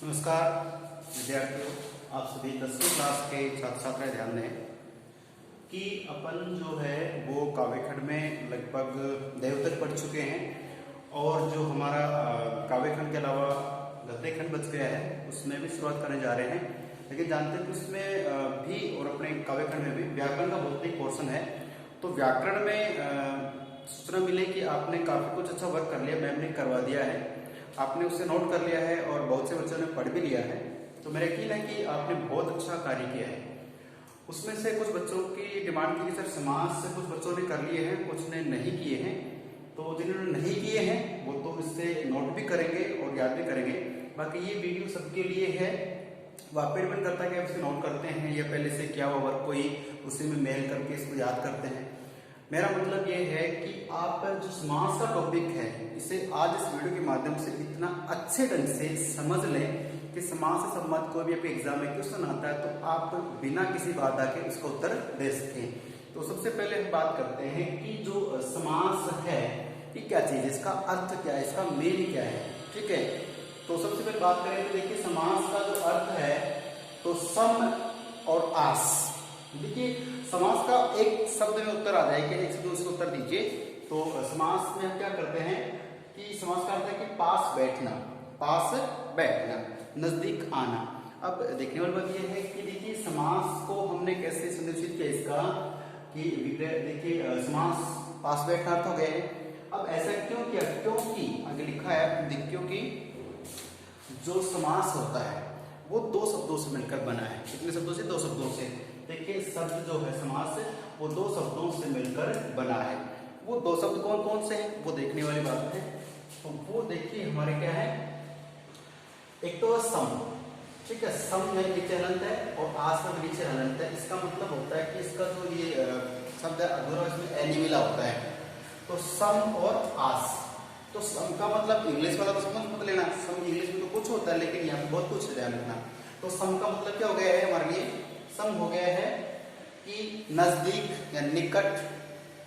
नमस्कार विद्यार्थियों, आप सभी 10वीं क्लास के छात्र छात्राएं ध्यान दें कि अपन जो है वो काव्य खंड में लगभग देव तक पढ़ चुके हैं और जो हमारा काव्य खंड के अलावा गद्य खंड बच गया है उसमें भी शुरुआत करने जा रहे हैं। लेकिन जानते हैं कि उसमें भी और अपने काव्य खंड में भी व्याकरण का बहुत ही पोर्शन है। तो व्याकरण में सूचना मिले कि आपने काफी कुछ अच्छा वर्क कर लिया, मैम ने करवा दिया है, आपने उससे नोट कर लिया है और बहुत से बच्चों ने पढ़ भी लिया है। तो मेरा यकीन है कि आपने बहुत अच्छा कार्य किया है। उसमें से कुछ बच्चों की डिमांड की कि सर समाज से कुछ बच्चों ने कर लिए हैं, कुछ ने नहीं किए हैं। तो जिन्होंने नहीं किए हैं वो तो इससे नोट भी करेंगे और याद भी करेंगे। बाकी ये वीडियो सबके लिए है, वो आप पे डिपेंड करता है कि आप इसे नोट करते हैं या पहले से क्या हुआ वर्क कोई उसी में मेल करके इसको याद करते हैं। मेरा मतलब ये है कि आप जो समाज का टॉपिक है इसे आज इस वीडियो के माध्यम से इतना अच्छे ढंग से समझ लें कि समाज से संबंधित कोई भी आपके एग्जाम में क्वेश्चन आता है तो आप बिना किसी बाधा के उसका उत्तर दे सकें। तो सबसे पहले हम बात करते हैं कि जो समास है ये क्या चीज है, इसका अर्थ क्या है, इसका मीन क्या है। ठीक है, तो सबसे पहले बात करें तो देखिए समास का जो अर्थ है तो सम और आस। देखिए समास का एक शब्द में उत्तर आ जाएगा, एक से दो इसको उत्तर दीजिए। तो समास में हम क्या करते हैं कि समास का अर्थ है कि पास बैठना, पास बैठना, नजदीक आना। अब देखने वाली बात यह है कि देखिए समास को हमने कैसे संरचित किया इसका कि देखिए समास पास बैठना अर्थ हो गया है। अब ऐसा क्यों किया, क्योंकि आगे लिखा है क्योंकि जो समास होता है वो दो शब्दों से मिलकर बना है। कितने शब्दों से? दो शब्दों से। देखिए शब्द जो है समास वो दो शब्दों से मिलकर बना है। वो दो शब्द कौन कौन से हैं वो देखने वाली बात है। तो वो देखिए हमारे क्या है, एक तो सम, ठीक है, सम में नीचे हलंत है और आस में नीचे हलंत है। इसका मतलब होता है कि इसका जो ये शब्द है अधूरा इसमें ए नहीं मिला होता है। तो सम और आस, तो सम का मतलब इंग्लिश वाला तो समझ मत लेना, सम इंग्लिश में तो कुछ होता है लेकिन यहाँ पे बहुत कुछ ध्यान रखना। तो सम का मतलब क्या हो गया है हमारे लिए, सम हो गया है कि नजदीक या निकट,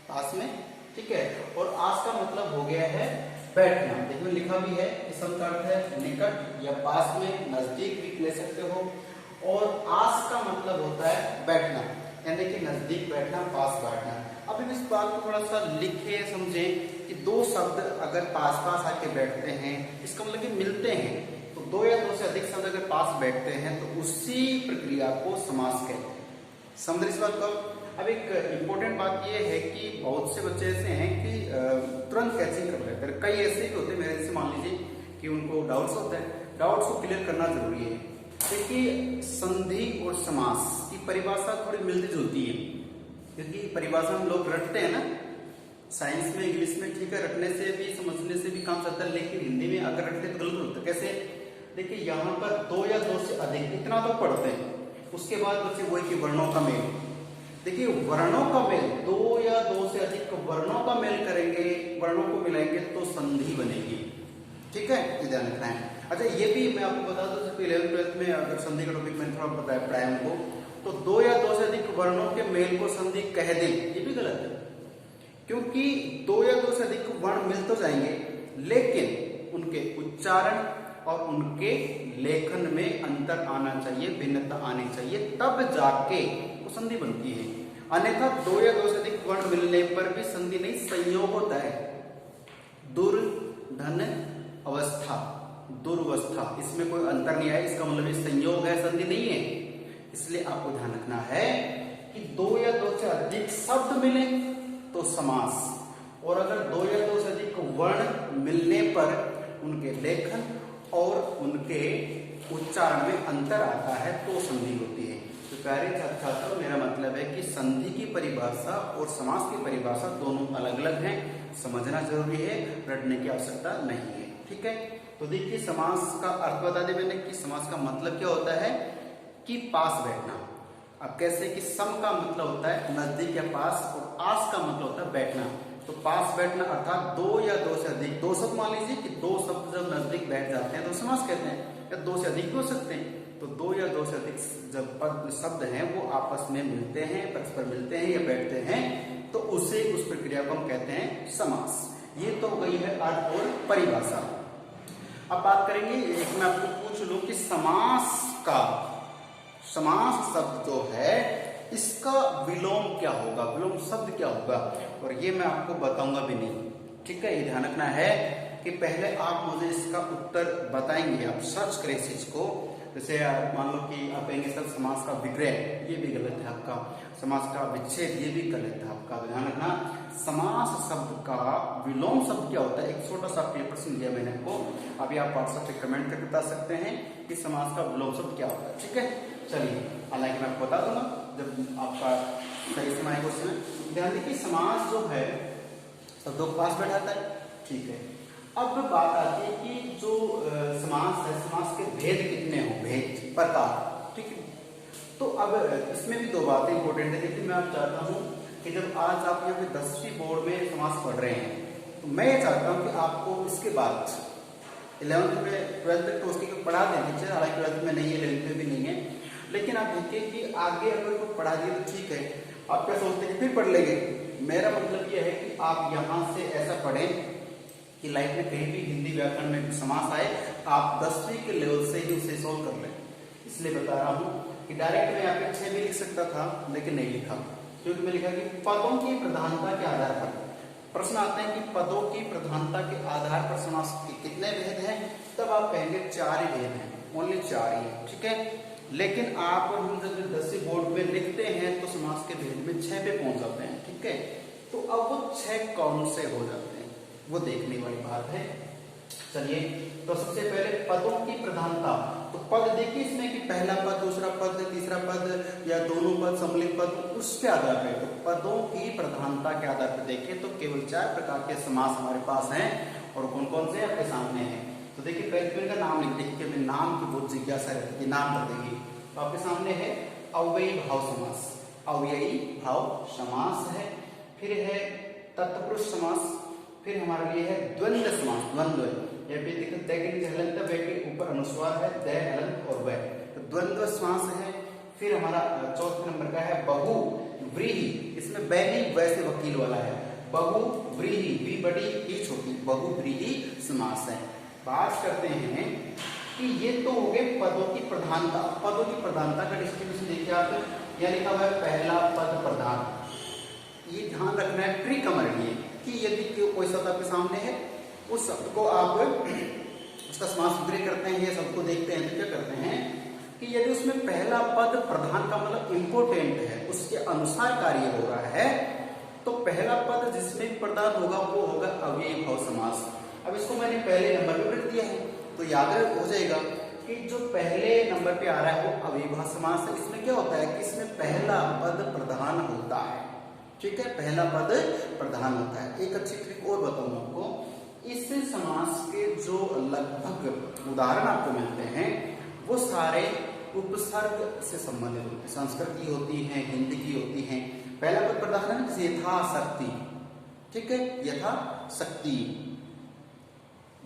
पास में, ठीक है। और आस का मतलब हो गया है बैठना। देखो लिखा भी है कि सम का अर्थ है निकट या पास में, नजदीक भी ले सकते हो। और आस का मतलब होता है बैठना, यानी कि नजदीक बैठना, पास बैठना। अब इस बात को थोड़ा सा लिखे समझे कि दो शब्द अगर पास पास आके बैठते हैं इसका मतलब कि मिलते हैं। तो दो या दो से अधिक शब्द अगर पास बैठते हैं तो उसी प्रक्रिया को समास कहते हैं। समझ इस बात को। अब एक इम्पोर्टेंट बात यह है कि बहुत से बच्चे ऐसे हैं कि तुरंत कैचिंग कर लेते हैं। कई ऐसे भी होते हैं मेरे से, मान लीजिए कि उनको डाउट्स होते हैं, डाउट्स को क्लियर करना जरूरी है। देखिए संधि और समास की परिभाषा थोड़ी मिलती जुलती है, क्योंकि परिभाषा हम लोग रटते हैं ना, साइंस में इंग्लिश में, ठीक है, रटने से भी समझने से भी काम चलता है, लेकिन हिंदी में अगर रटते तो गलत होता है। कैसे? देखिए यहाँ पर दो या दो से अधिक इतना तो पढ़ते हैं, उसके बाद बच्चे वही कि वर्णों का मेल। देखिए वर्णों का मेल, दो या दो से अधिक वर्णों का मेल करेंगे, वर्णों को मिलाएंगे तो संधि बनेगी। ठीक है, ये ध्यान रखना है। अच्छा ये भी मैं आपको बता दूं, 11th 12th में अगर संधि का टॉपिक मैंने थोड़ा बताया पढ़ाया हमको, तो दो या दो से अधिक वर्णों के मेल को संधि कह दें, ये भी गलत है। क्योंकि दो या दो से अधिक वर्ण मिल तो जाएंगे लेकिन उनके उच्चारण और उनके लेखन में अंतर आना चाहिए, भिन्नता आनी चाहिए, तब जाके वो संधि बनती है। अन्यथा दो या दो से अधिक वर्ण मिलने पर भी संधि नहीं, संयोग होता है। दुर्धन अवस्था, दुर्वस्था, इसमें कोई अंतर नहीं आया, इसका मतलब ये संयोग है, संधि नहीं है। इसलिए आपको ध्यान रखना है कि दो या दो से अधिक शब्द मिले तो समास, और अगर दो या दो से अधिक वर्ण मिलने पर उनके लेखन और उनके उच्चारण में अंतर आता है तो संधि होती है। तो प्यारे छात्र छात्रों, मेरा मतलब है कि संधि की परिभाषा और समास की परिभाषा दोनों अलग अलग हैं, समझना जरूरी है, रटने की आवश्यकता नहीं है। ठीक है, तो देखिए समास का अर्थ बता दें मैंने कि समास का मतलब क्या होता है कि पास बैठना। अब कैसे कि सम का मतलब होता है नजदीक या पास, और आस का मतलब होता है बैठना। तो पास बैठना अर्थात दो या दो से अधिक, दो शब्द मान लीजिए कि दो शब्द जब नजदीक बैठ जाते हैं तो समास कहते हैं, या दो से अधिक भी हो सकते हैं। तो दो या दो से अधिक जब शब्द हैं वो आपस में मिलते हैं, परस्पर मिलते हैं या बैठते हैं तो उस प्रक्रिया को हम कहते हैं समास। ये तो गई है अर्थ और परिभाषा। अब बात करेंगे, एक मैं आपको पूछ लूं कि समास शब्द जो है इसका विलोम क्या होगा, विलोम शब्द क्या होगा, और ये मैं आपको बताऊंगा भी नहीं। ठीक है, ये ध्यान रखना है कि पहले आप मुझे इसका उत्तर बताएंगे। आप सर्च करें इस चीज को। जैसे मान लो कि आप कहेंगे सर समास का विग्रह, ये भी गलत है आपका। समास का विच्छेद, ये भी गलत है आपका। ध्यान रखना, समास शब्द का विलोम शब्द क्या होता है। एक छोटा सा प्रश्न दिया मैंने आपको, अभी आप व्हाट्सएप पे कमेंट करके बता सकते हैं कि समास का विलोम शब्द क्या होता है। ठीक है, चलिए, हालांकि मैं आपको बता दूंगा जब आपका सही समय आएगा उसमें। ध्यान देखिए, समास जो है शब्दों के पास बैठाता है। ठीक है, अब बात आती है कि जो समास है, समास के भेद कितने हो, भेद प्रकार। ठीक है, तो अब इसमें भी दो बातें इंपॉर्टेंट है। लेकिन मैं आप चाहता हूं कि जब आज आप यहाँ पे 10वीं बोर्ड में समास पढ़ रहे हैं, तो मैं ये चाहता हूं कि आपको इसके बाद 11th में 12th तक तो उसकी पढ़ा देंगे। चलिए, हालांकि 12th में नहीं है, 11th में भी नहीं है, लेकिन आप देखिए कि आगे अगर को पढ़ा दिए तो ठीक है। आप क्या सोचते हैं फिर पढ़ लेंगे? मेरा मतलब यह है कि आप यहाँ से ऐसा पढ़ें कि लाइफ में कहीं भी हिंदी व्याकरण में समास आए, आप 10वीं के लेवल से ही उसे सॉल्व कर लें। इसलिए बता रहा हूँ कि डायरेक्ट मैं यहाँ पे 6 भी लिख सकता था, लेकिन नहीं लिखा, क्योंकि मैं लिखा कि पदों की प्रधानता के आधार पर प्रश्न आते हैं कि पदों की प्रधानता के आधार पर समास के कितने भेद हैं, तब आप कहेंगे 4 ही भेद हैं, ओनली 4 ही। ठीक है, लेकिन आप हम जब 10वीं बोर्ड में लिखते हैं तो समास के भेद में 6 पे पहुंच जाते हैं। ठीक है, तो अब वो 6 कौन से हो जाते हैं, वो देखने वाली बात है। चलिए, तो सबसे पहले पदों की प्रधानता। तो पद देखिए इसमें कि पहला पद, दूसरा पद, तीसरा पद या दोनों पद, सम्मिलित पद, उसके आधार पर। तो पदों की प्रधानता के आधार पर देखें तो केवल 4 प्रकार के समास हमारे पास हैं, और कौन कौन से आपके सामने हैं। तो देखिए, पहले का नाम लिख देखिए, नाम की बहुत जिज्ञासा रहती है, नाम कर देंगे। तो आपके सामने है अव्ययी भाव समास, अव्ययी भाव समास है। फिर है तत्पुरुष समास, फिर हमारे लिए है द्वंद्व समास, द्वंद्व के ऊपर अनुस्वार है, द हलंत और वह, तो द्वंद्व समास है। फिर हमारा चौथे नंबर का है बहुव्रीहि, इसमें बैनी वैसे वकील वाला है, बहुव्रीहि, वी बड़ी ही छोटी, बहुव्रीहि समास है। बात करते हैं कि ये तो हो गए पदों की प्रधानता। पदों की प्रधानता का डिस्ट्रीब्यूशन देखिए आप, यह लिखा हुआ है पहला पद प्रधान। ये ध्यान रखना है ट्रिक हमारे लिए कि यदि कोई शब्द आपके सामने है, उस शब्द को आप उसका समास विग्रह करते हैं, ये शब्द को देखते हैं तो क्या करते हैं कि यदि उसमें पहला पद प्रधान का मतलब इंपोर्टेंट है, उसके अनुसार कार्य हो रहा है, तो पहला पद जिसमें प्रधान होगा वो होगा अव्ययी भाव समास। अब इसको मैंने पहले नंबर पे रख दिया है, तो याद हो जाएगा कि जो पहले नंबर पे आ रहा है वो अव्ययी भाव समास है। इसमें क्या होता है कि इसमें पहला पद प्रधान होता है। ठीक है, पहला पद प्रधान होता है। एक अच्छी ट्रिक और बताऊंगा आपको, इस समास के जो लगभग उदाहरण आपको मिलते हैं वो सारे उपसर्ग से संबंधित होते हैं। संस्कृत की होती हैं, हिंदी की होती हैं। पहला पद प्रधान है जैसे यथाशक्ति, ठीक है, यथाशक्ति,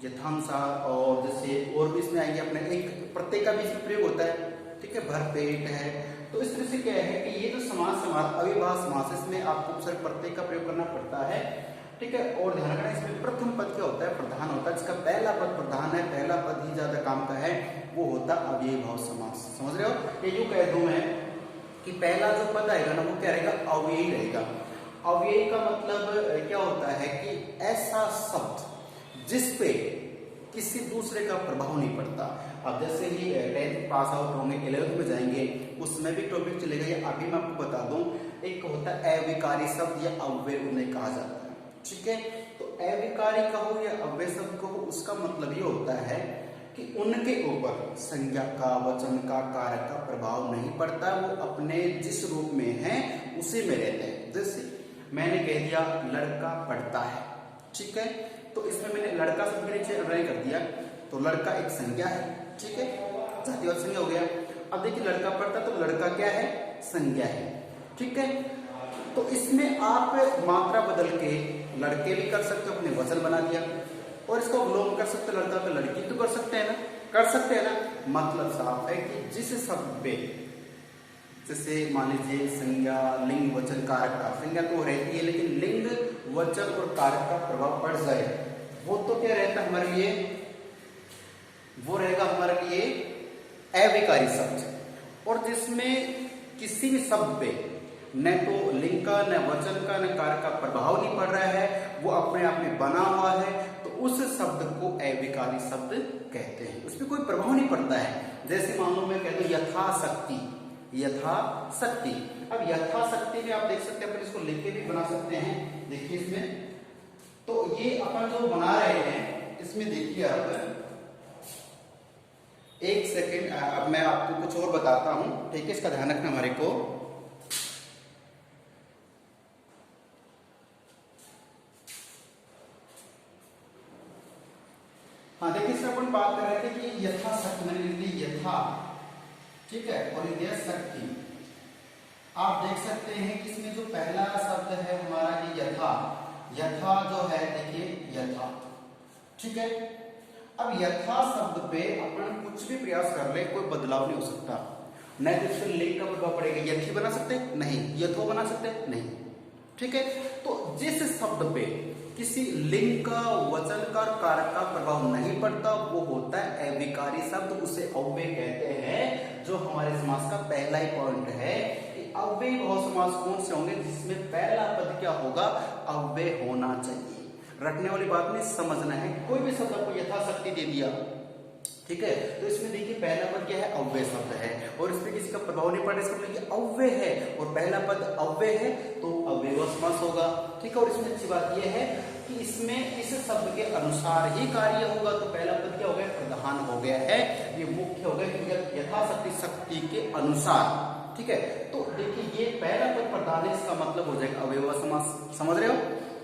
यथानुसार, और जैसे और भी इसमें आएंगे अपने, एक प्रत्यय का भी इसमें प्रयोग होता है। ठीक है, भरपेट है। तो इस तरह से क्या है कि ये जो समास हमारा अविभाज्य समास, इसमें आपको उपसर्ग प्रत्यय का प्रयोग करना पड़ता है। ठीक है, और ध्यान रखना इसमें प्रथम पद क्या होता है, प्रधान होता है। जिसका पहला पद प्रधान है, पहला पद ही ज्यादा काम का है, वो होता अव्ययी भाव समास। समझ रहे हो? ये यूं कह दूं मैं कि पहला जो पद आएगा ना वो क्या रहेगा, अव्ययी रहेगा। अव्ययी का मतलब क्या होता है कि ऐसा शब्द जिसपे किसी दूसरे का प्रभाव नहीं पड़ता। अब जैसे ही 10th पास आउट होंगे, 11th में जाएंगे, उसमें भी टॉपिक चलेगा। ये अभी मैं आपको बता दूं, एक होता है अविकारी शब्द या अव्यय उन्हें कहा जाता है। ठीक है, तो अविकारी कहो या अव्यय शब्द कहो, उसका मतलब ये होता है कि उनके ऊपर संज्ञा का, वचन का, कारक का प्रभाव नहीं पड़ता। वो अपने जिस रूप में है उसी में रहते हैं। जैसे मैंने कह दिया लड़का पढ़ता है, ठीक है, तो इसमें मैंने लड़का शब्द के नीचे अंडरलाइन कर दिया, तो लड़का एक संज्ञा है। ठीक है, जातिवाचक संज्ञा हो गया। अब देखिए लड़का पढ़ता, तो लड़का क्या है, संज्ञा है। ठीक है, तो इसमें आप मात्रा बदल के लड़के भी कर सकते हो, अपने वचन बना दिया, और इसको विलोम कर सकते हो, लड़का का लड़की तो कर सकते हैं ना, कर सकते हैं ना। मतलब साफ है कि जिस शब्द पे, जैसे मान लीजिए संज्ञा, लिंग, वचन, कारक का, संज्ञा तो रहती है लेकिन लिंग, वचन और कारक का प्रभाव पड़ जाए, वो तो क्या रहता है हमारे लिए वो रहेगा हमारे लिए अविकारी शब्द, और जिसमें किसी भी शब्द पे न तो लिंग का, न वचन का, न कार्य का प्रभाव नहीं पड़ रहा है, वो अपने आप में बना हुआ है, तो उस शब्द को अविकारी शब्द कहते हैं। उसमें कोई प्रभाव नहीं पड़ता है। जैसे मान लो मैं कह दूं यथाशक्ति, यथाशक्ति। अब यथाशक्ति में आप देख सकते हैं, अपन इसको लिख के भी बना सकते हैं। देखिए इसमें तो ये अपन जो बना रहे हैं, इसमें देखिए आप एक सेकेंड, अब मैं आपको कुछ और बताता हूं, ठीक है, इसका ध्यान रखना हमारे को। हाँ देखिए, इसमें अपन बात कर रहे थे कि यथाशक्ति, मैंने लिख दी यथा, ठीक है, और ये शक्ति। आप देख सकते हैं कि इसमें जो पहला शब्द है हमारा ये यथा, यथा जो है देखिए यथा, ठीक है। अब यथा शब्द पे अपन कुछ भी प्रयास कर ले, कोई बदलाव नहीं हो सकता। न तो इससे लिंग का प्रभाव पड़ेगा, यथी बना सकते नहीं, यथो बना सकते नहीं, ठीक है। तो जिस शब्द पे किसी लिंग का, वचन का, कारक का प्रभाव नहीं पड़ता, वो होता है अविकारी शब्द, उसे अव्यय कहते हैं। जो हमारे समास का पहला ही पॉइंट है कि अव्यय बहु समास कौन से होंगे, जिसमें पहला पद क्या होगा, अव्यय होना चाहिए। रखने वाली बात नहीं, समझना है। कोई भी शब्द आपको यथाशक्ति दे दिया, ठीक है, तो इसमें देखिए पहला पद क्या है, अव्यय शब्द है, और इसमें किसी का प्रभाव नहीं पड़ रहा, इसका मतलब ये अव्यय है, और पहला पद अव्यय है तो अव्यय समास होगा, ठीक है। और इसमें अच्छी बात यह है कि इसमें इस शब्द के अनुसार ही कार्य होगा, तो पहला पद क्या हो गया, प्रधान हो गया है, ये मुख्य हो गया, यथाशक्ति, शक्ति के अनुसार, ठीक है। तो देखिए ये पहला पद प्रधान है, इसका मतलब हो जाएगा अव्यय समास। समझ रहे हो?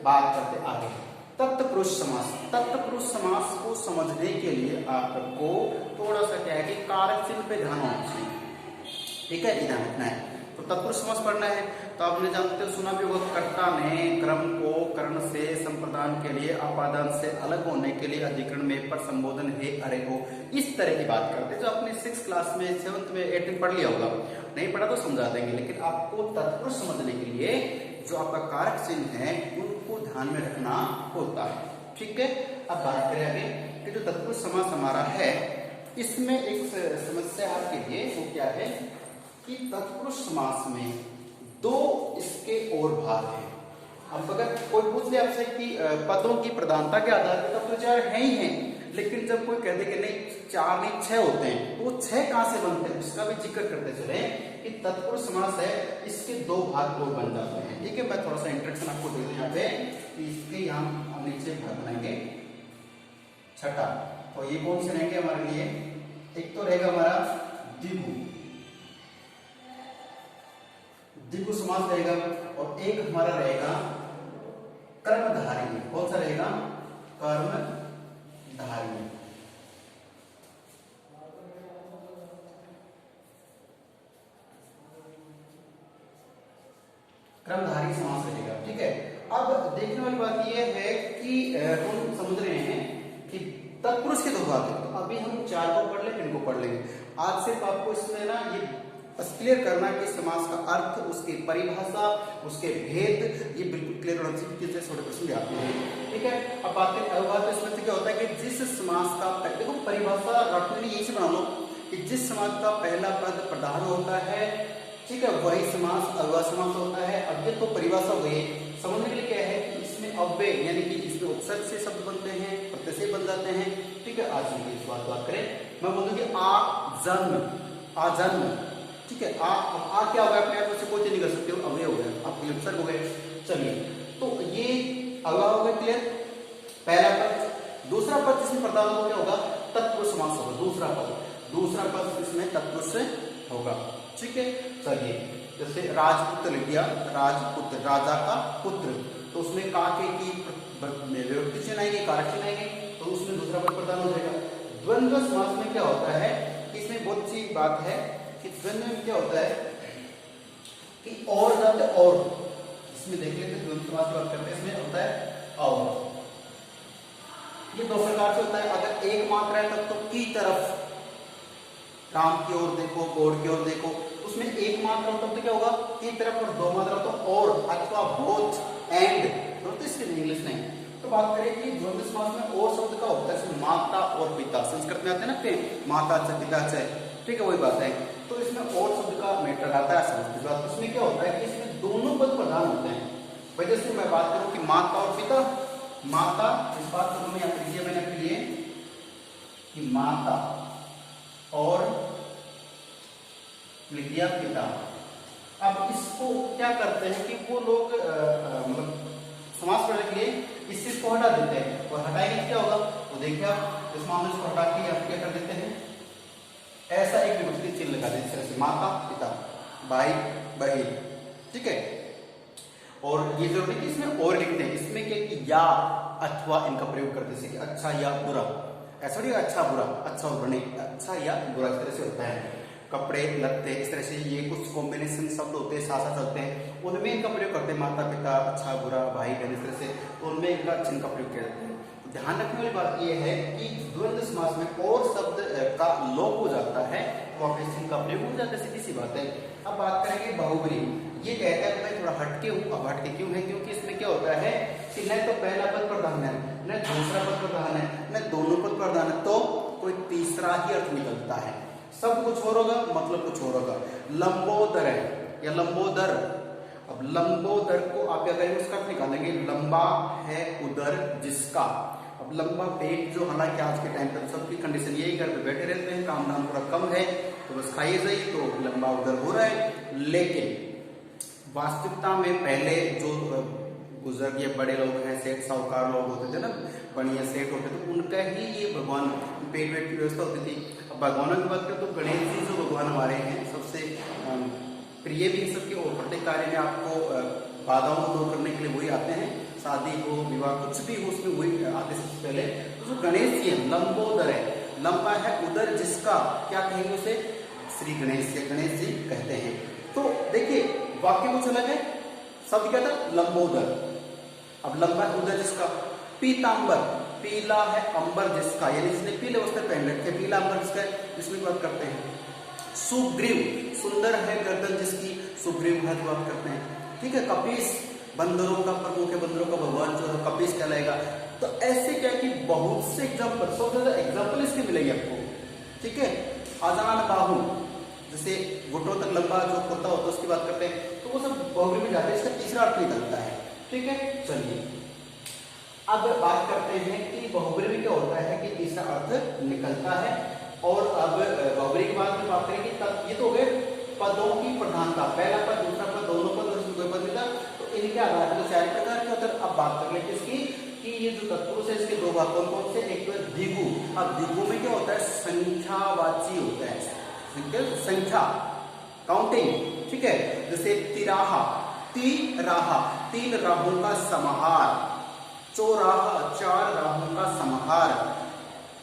बात करते आगे तत्पुरुष समास। तत्पुरुष समास को समझने के लिए आपको थोड़ा सा क्या है कि कारक चिन्ह पे ध्यान होना चाहिए, ठीक है, ध्यान रखना है। तो तत्पुरुष समास पढ़ना है तो आपने जानते हो, सुना भी होगा, कर्ता में क्रम को कर्ण से संप्रदान के लिए, अपादान से अलग होने के लिए, अधिकरण में पर संबोधन है अरे हो, इस तरह की बात करते हैं। जो आपने 6th क्लास में, 7th में, 8th में पढ़ लिया होगा, नहीं पढ़ा तो समझा देंगे। लेकिन आपको तत्पुरुष समझने के लिए जो आपका कारक चिन्ह है उनको ध्यान में रखना होता है, ठीक है। अब बात करें आगे कि जो तत्पुरुष समास हमारा है, इसमें एक समस्या आपके लिए वो क्या है कि तत्पुरुष समास में दो इसके और भाग हैं। अब अगर कोई पूछ ले आपसे कि पदों की प्रधानता के आधार पर तब तो 4 है ही हैं, लेकिन जब कोई कह दे कि नहीं 4 नहीं 6 होते हैं, तो वो 6 कहां से बनते हैं, उसका भी जिक्र करते चले कि तत्पुरुष समास है, इसके 2 भाग और बन जाते हैं, ठीक है। मैं थोड़ा सा इंट्रोडक्शन आपको दे दूं यहाँ पे, इसके यहाँ नीचे भाग बनाएंगे। छठा, तो ये कौन से रहेंगे हमारे लिए, एक तो रहेगा हमारा द्विगु, द्विगु समास रहेगा, और एक हमारा रहेगा कर्मधारय। कौन सा रहेगा, कर्मधारय। कर्मधारय समास रहेगा, ठीक है। अब देखने वाली बात यह है कि हम समझ रहे हैं कि तत्पुरुष के 2 भाग हैं, तो अभी हम 4 को पढ़ लेंगे, इनको पढ़ लेंगे। आज सिर्फ आपको इसमें ना ये क्लियर करना कि समास का अर्थ, उसकी परिभाषा, उसके भेद, ये बिल्कुल क्लियर होना चाहिए, किसी छोटे प्रश्न भी आते हैं, ठीक है। अब बात इसमें से क्या होता है कि जिस समास का, देखो परिभाषा रखने यही से बना लो कि जिस समास का पहला पद प्रधान होता है, ठीक है, वही समास अव्यय समास होता है। अब ये तो परिभाषा हो गई, समझने के लिए क्या है कि इसमें अव्यय यानी कि इसमें उपसर्ग से शब्द बनते हैं, प्रत्यय से बन जाते हैं, ठीक है। आज हम इस बात करें, मैं बोलूंगी आ जन्म, ठीक है। आ क्या होगा, अपने आप से कोई चीज नहीं कर सकते हो, अव्यय हो गया, आपके उपसर्ग हो गए। चलिए, तो ये अव्यय हो गया, क्लियर, पहला पद। दूसरा पद जिसमें प्रधान होगा क्या होगा, तत्पुरुष समास होगा। दूसरा पद इसमें तत्पुरुष होगा, ठीक है। चलिए, जैसे राजपुत्र लिख दिया, राजपुत्र, राजा का पुत्र, तो उसमें का के की विभक्ति चिन्ह आएंगे, कारक चिन्ह आएंगे, तो उसमें दूसरा पद प्रधान हो जाएगा। द्वंद्व समास में क्या होता है, इसमें बहुत सी बात है कि द्वंद्व में क्या होता है कि और शब्द और, इसमें देख लेते द्वंद्व समास की बात करते हैं, इसमें होता है और। ये 2 प्रकार से होता है, अगर एक मात्रा है तब तो की तरफ, राम की ओर देखो, गौड़ की ओर देखो, उसमें एक मात्रा हो तब तो क्या होगा, की तरफ, और 2 मात्रा तो और, अथवा बोथ, एंड, तो इसके इंग्लिश नहीं, तो बात करें कि द्वंद्व समास में और शब्द का होता है, जैसे माता और पिता, संस्कृत में आते हैं ना कि माता च पिता च, ठीक है वही बात है। तो इसमें और शब्द का मैटर आता है समझते बात। इसमें क्या होता है कि इसमें दोनों पद प्रधान होते हैं। भाई जैसे मैं बात करूं कि माता और पिता, माता, इस बात को तुम्हें याद कीजिए मैंने अपने लिए कि माता और लिख दिया पिता। अब इसको क्या करते हैं कि वो लोग मतलब समास पढ़ने के लिए इस चीज को हटा देते हैं, और हटाएंगे क्या होगा वो देखिए आप, इस मामले को हटा के आप क्या कर देते हैं, ऐसा एक विभक्ति चिन्ह लगा देते हैं, जैसे माता पिता, भाई बहन, ठीक है। और ये जरूरी कि इसमें और लिखते हैं, इसमें क्या कि या अथवा इनका प्रयोग करते हैं, जैसे कि अच्छा या बुरा, ऐसा नहीं अच्छा बुरा, अच्छा और नहीं, अच्छा या बुरा, इस तरह से होता है। कपड़े लत्ते, इस तरह से ये कुछ कॉम्बिनेशन शब्द होते हैं, साथ साथ चलते हैं, उनमें इनका प्रयोग करते हैं, माता पिता, अच्छा बुरा, भाई बहन, इस तरह से, तो उनमें इनका चिन्ह का प्रयोग किया जाता है। ध्यान रखने वाली बात यह है कि द्वंद्व समास में और शब्द का लोप हो जाता है तो वापस चिन्ह का प्रयोग हो जाता है, सीधी सी बात है। अब बात करेंगे बहुब्री। ये कहता है मैं थोड़ा हटके हूँ। अब हटके क्यों है? क्योंकि इसमें क्या होता है कि न तो पहला पद प्रधान है, न दूसरा पद प्रधान है, न दोनों पद प्रधान है, तो कोई तीसरा ही अर्थ निकलता है। सब कुछ और होगा, मतलब कुछ और होगा। लंबोदर है या लंबोदर। अब लंबोदर को आप क्या करेंगे, उसका अर्थ निकालेंगे, लंबा है उदर जिसका। अब लंबा पेट जो, हालांकि आज के टाइम पर सबकी कंडीशन यही, घर पे बैठे रहते हैं, काम धाम थोड़ा कम है, तो बस खाइए जाइए, तो लंबा उदर हो रहा है। लेकिन वास्तविकता में पहले जो बुजुर्ग ये बड़े लोग हैं, सेठ साहूकार लोग होते थे ना, बढ़िया सेठ होते थे, उनका ही ये भगवान पेट वेट की व्यवस्था होती थी। अब भगवानों की बात करें तो गणेश जी जो भगवान हमारे हैं, सबसे प्रिय भी सबके, और प्रत्येक कार्य में आपको बाधाओं को दूर करने के लिए वही आते हैं, शादी हो विवाह कुछ भी हो उसमें वही आते सबसे पहले। तो जो गणेश जी है, लंबोदर है, लंबा है उदर जिसका, क्या कहेंगे उसे? श्री गणेश या गणेश जी कहते हैं। तो देखिए वाक्य कुछ अलग है, शब्द क्या था? लंबोदर। अब लंबा है उदर जिसका। पीतांबर, पीला है अंबर जिसका, यानी जिसने पीले वस्त्र पहन रखे, पीला अंबर जिसका है, इसमें बात करते हैं। सुग्रीव, सुंदर है गर्दन जिसकी, सुग्रीव है बात करते हैं, ठीक है। कपीस, बंदरों का प्रमुख है, बंदरों का भगवान जो है कपीस कहलाएगा। तो ऐसे क्या कि बहुत से एग्जाम्पल, सबसे ज्यादा एग्जाम्पल इसके मिलेंगे आपको, ठीक है। आजान बाहु, जैसे घुटनों तक लंबा जो कुर्ता होता है उसकी बात करते हैं, तो वो सब बहुब्री में जाते हैं, इसका तीसरा अर्थ निकलता है, ठीक है। चलिए अब बात करते हैं कि बहुब्री में क्या होता है कि तीसरा अर्थ निकलता है। और अब बहुब्री की बात में बात करेंगे, तब ये तो हो गए पदों की प्रधानता, पहला पद, दूसरा पद, दोनों पद, कोई पद मिला, तो इनके आधार पर 4 प्रकार के होते हैं। अब बात कर लेते हैं इसकी कि ये जो तत्पुरुष है इसके दो भाग कौन कौन से? एक तो द्विगु। अब द्विगु में क्या होता है? संख्यावाची होता है, संख्या, काउंटिंग, ठीक है। जैसे तिराहा, तिराहा, 3 राहों का समाहार। चौराहा, 4 राहों का समाहार।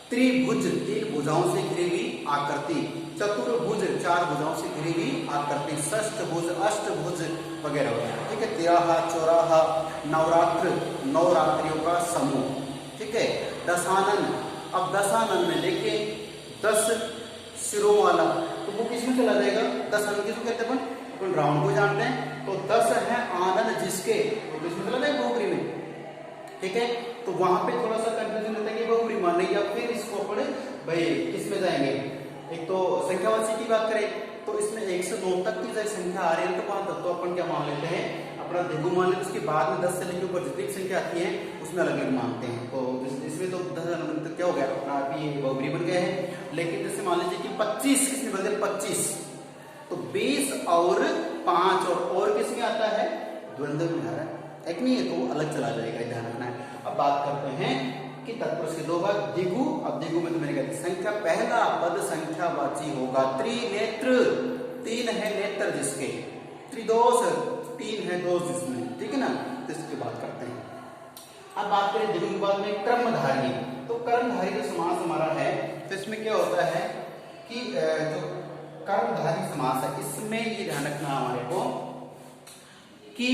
त्रिभुज, 3 भुजाओं से घिरी हुई आकृति। चतुर्भुज, 4 भुजाओं से घिरी हुई आकृति। षष्ठभुज, अष्टभुज वगैरह वगैरह, ठीक है। तिराहा, चौराहा। नवरात्र, 9 रात्रियों का समूह, ठीक है। दशानन, अब दशानन में देखिए 10 सिरों वाला, तो वो किसमें चला जाएगा? दशानन किसको कहते हैं? अपन राउंड को जानते हैं, तो 10 है आनंद जिसके, तो किसमें चला जाएगा? बहुब्री में, ठीक है। तो वहां पे थोड़ा सा कंफ्यूजन होता है कि बहुब्री माने या फिर इसको पढ़े भाई किसमें जाएंगे। एक तो संख्यावाची की बात करें तो इसमें 1 से 9 तक की जब संख्या आ रही है तो वहां तक तो अपन क्या मान लेते हैं, अपना द्विगु मान लेते हैं। उसके बाद में 10 से लेकर ऊपर जितनी संख्या आती है उसमें अलग अलग मानते हैं। तो इसमें तो 10 तक क्या हो गया, अपना अभी बहुब्री बन गया है। लेकिन जैसे मान लीजिए कि 25 किसमें बदले? 25, तो 20 और 5 और किसमें आता है? द्वंद्व में आ रहा है, एक नहीं है तो अलग चला जाएगा, ध्यान रखना है। अब बात करते हैं कि तत्पुरुष के 2 भाग, द्विगु। अब द्विगु में तो मैंने कहा संख्या, पहला पद संख्यावाची होगा। त्रिनेत्र, 3 है नेत्र जिसके। त्रिदोष, 3 है दोष जिसमें, ठीक है ना। तो इसकी बात करते हैं। अब बात करें द्विगु के बाद में क्रमधारी। तो कर्मधारी जो समास हमारा है, तो इसमें क्या होता है कि जो कर्मधारी समास है इसमें ये ध्यान रखना हमारे को कि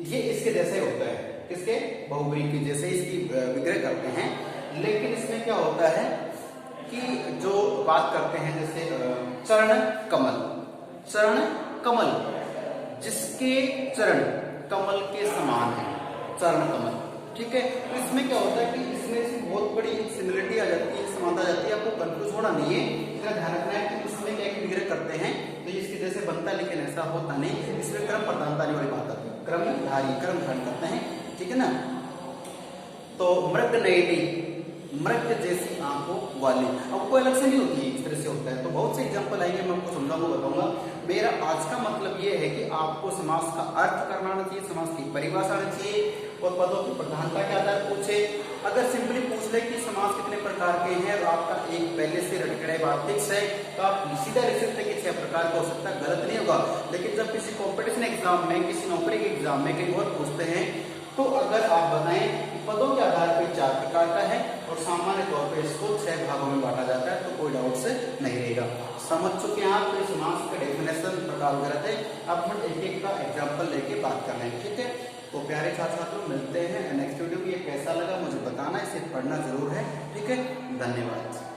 ये इसके जैसे होता है, किसके? बहुब्री के जैसे इसकी विग्रह करते हैं। लेकिन इसमें क्या होता है कि जो बात करते हैं जैसे चरण कमल, चरण कमल, जिसके चरण कमल के समान है, चरण कमल, ठीक है। तो इसमें क्या होता है कि इसमें बहुत बड़ी सिमिलरिटी आ जाती है, समानता आ जाती है, आपको कंफ्यूज होना नहीं है, इसका ध्यान रखना है कि इसमें क्या विग्रह करते हैं तो इसकी जैसे बनता है, लेकिन ऐसा होता नहीं, इसमें क्रम प्रधानता वाली बात आती है, क्रमधारी क्रम धारण करते हैं, ठीक है ना। तो मृग नयनी, मृग जैसी आंखों वाली, अब कोई अलग से नहीं होती है, इस तरह से होता है। तो बहुत से एग्जांपल आएंगे, मैं आपको समझाऊंगा, बताऊंगा। मेरा आज का मतलब ये है कि आपको समास का अर्थ करना आना चाहिए, समास की परिभाषा आनी चाहिए, और पदों की प्रधानता के आधार पूछे। अगर सिंपली पूछ ले कि समास कितने प्रकार के हैं और आपका एक पहले से रटकड़े बात फिक्स है, तो आप सीधा लिख सकते हैं कि 6 प्रकार का हो सकता है, गलत नहीं होगा। लेकिन जब किसी कॉम्पिटिशन एग्जाम में, किसी नौकरी के एग्जाम में कहीं और पूछते हैं, तो अगर आप बताएं पदों के आधार पर 4 प्रकार का है और सामान्य तौर पर इसको 6 भागों में बांटा जाता है, तो कोई डाउट से नहीं रहेगा। समझ चुके हैं आप समास का डेफिनेशन प्रकार वगैरह थे। अब हम एक एक का एग्जांपल लेके बात कर लेंगे, ठीक है। तो प्यारे छात्र छात्रों, मिलते हैं नेक्स्ट वीडियो में। ये कैसा लगा मुझे बताना, इसे पढ़ना जरूर है, ठीक है। धन्यवाद।